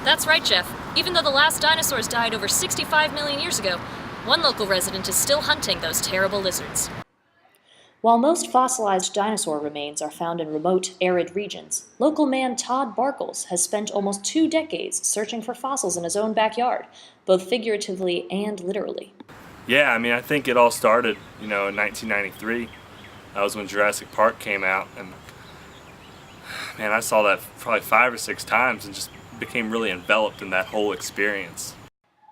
That's right, Jeff. Even though the last dinosaurs died over 65 million years ago, one local resident is still hunting those terrible lizards. While most fossilized dinosaur remains are found in remote, arid regions, local man Todd Barkles has spent almost 2 decades searching for fossils in his own backyard, both figuratively and literally. Yeah, I think it all started, in 1993. That was when Jurassic Park came out, and man, I saw that probably 5 or 6 times and just became really enveloped in that whole experience.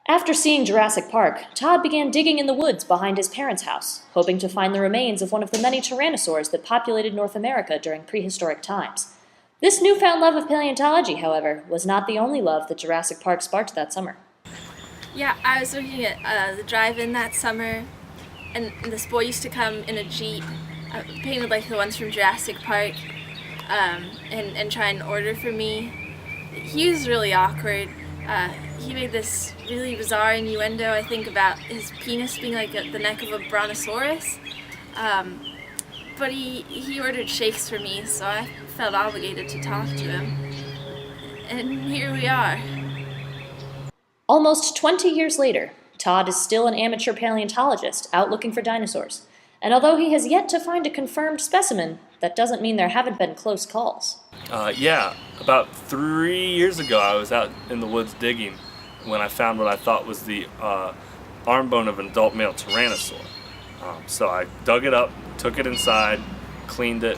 After seeing Jurassic Park, Todd began digging in the woods behind his parents' house, hoping to find the remains of one of the many tyrannosaurs that populated North America during prehistoric times. This newfound love of paleontology, however, was not the only love that Jurassic Park sparked that summer. Yeah, I was looking at the drive-in that summer, and this boy used to come in a Jeep, painted like the ones from Jurassic Park, and try and order for me. He was really awkward. He made this really bizarre innuendo, I think, about his penis being like the neck of a brontosaurus. But he ordered shakes for me, so I felt obligated to talk to him. And here we are. Almost 20 years later, Todd is still an amateur paleontologist out looking for dinosaurs. And although he has yet to find a confirmed specimen, that doesn't mean there haven't been close calls. Yeah, about 3 years ago I was out in the woods digging when I found what I thought was the arm bone of an adult male tyrannosaur. So I dug it up, took it inside, cleaned it,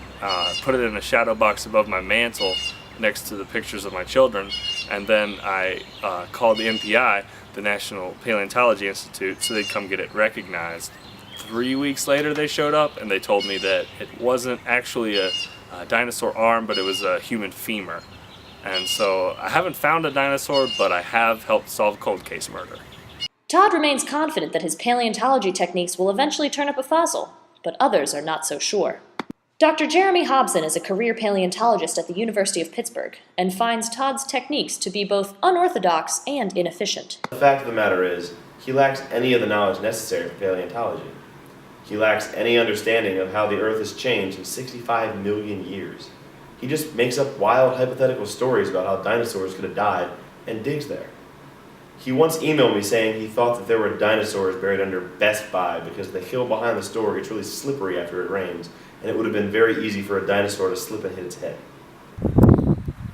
put it in a shadow box above my mantle next to the pictures of my children, and then I called the NPI, the National Paleontology Institute, so they'd come get it recognized. 3 weeks later they showed up and they told me that it wasn't actually a dinosaur arm, but it was a human femur. And so I haven't found a dinosaur, but I have helped solve cold case murder. Todd remains confident that his paleontology techniques will eventually turn up a fossil, but others are not so sure. Dr. Jeremy Hobson is a career paleontologist at the University of Pittsburgh and finds Todd's techniques to be both unorthodox and inefficient. The fact of the matter is, he lacks any of the knowledge necessary for paleontology. He lacks any understanding of how the Earth has changed in 65 million years. He just makes up wild hypothetical stories about how dinosaurs could have died and digs there. He once emailed me saying he thought that there were dinosaurs buried under Best Buy because the hill behind the store gets really slippery after it rains, and it would have been very easy for a dinosaur to slip and hit its head.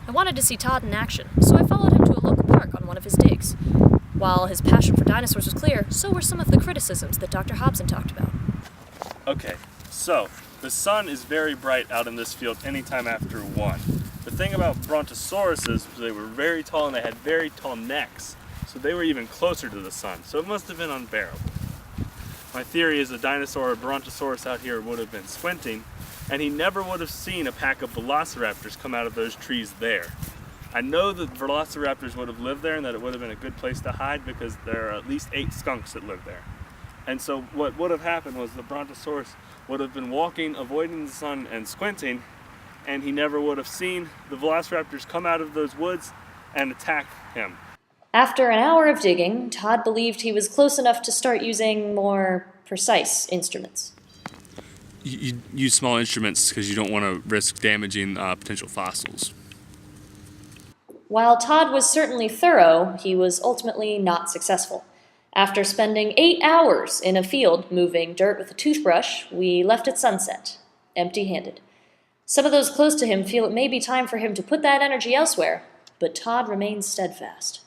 I wanted to see Todd in action, so I followed him to a local park on one of his digs. While his passion for dinosaurs was clear, so were some of the criticisms that Dr. Hobson talked about. Okay, so the sun is very bright out in this field anytime after 1. The thing about brontosauruses was they were very tall and they had very tall necks, so they were even closer to the sun, so it must have been unbearable. My theory is a dinosaur or brontosaurus out here would have been squinting, and he never would have seen a pack of velociraptors come out of those trees there. I know that velociraptors would have lived there and that it would have been a good place to hide because there are at least 8 skunks that live there. And so what would have happened was the brontosaurus would have been walking, avoiding the sun and squinting, and he never would have seen the velociraptors come out of those woods and attack him. After an hour of digging, Todd believed he was close enough to start using more precise instruments. You use small instruments because you don't want to risk damaging potential fossils. While Todd was certainly thorough, he was ultimately not successful. After spending 8 hours in a field moving dirt with a toothbrush, we left at sunset, empty-handed. Some of those close to him feel it may be time for him to put that energy elsewhere, but Todd remains steadfast.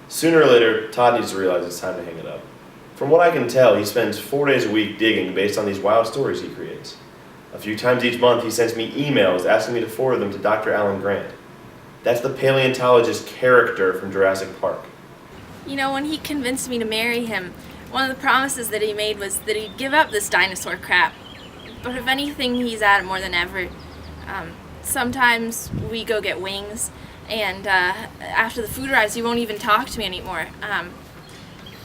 Sooner or later, Todd needs to realize it's time to hang it up. From what I can tell, he spends 4 days a week digging based on these wild stories he creates. A few times each month, he sends me emails asking me to forward them to Dr. Alan Grant. That's the paleontologist character from Jurassic Park. You know, when he convinced me to marry him, one of the promises that he made was that he'd give up this dinosaur crap. But if anything, he's at it more than ever. Sometimes we go get wings, and after the food arrives, he won't even talk to me anymore.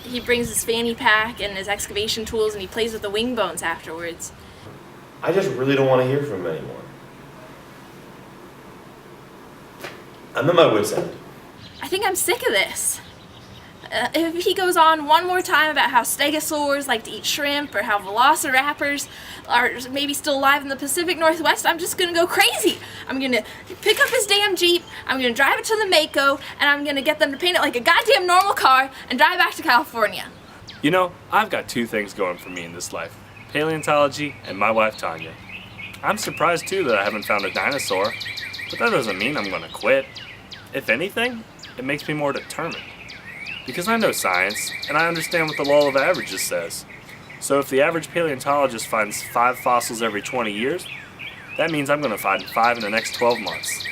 He brings his fanny pack and his excavation tools, and he plays with the wing bones afterwards. I just really don't want to hear from him anymore. I'm at my wit's end. I think I'm sick of this. If he goes on one more time about how stegosaurs like to eat shrimp or how velociraptors are maybe still alive in the Pacific Northwest, I'm just going to go crazy. I'm going to pick up his damn Jeep, I'm gonna drive it to the Mako, and I'm gonna get them to paint it like a goddamn normal car and drive back to California. You know, I've got two things going for me in this life. Paleontology and my wife Tanya. I'm surprised too that I haven't found a dinosaur, but that doesn't mean I'm gonna quit. If anything, it makes me more determined. Because I know science, and I understand what the law of averages says. So if the average paleontologist finds 5 fossils every 20 years, that means I'm gonna find 5 in the next 12 months.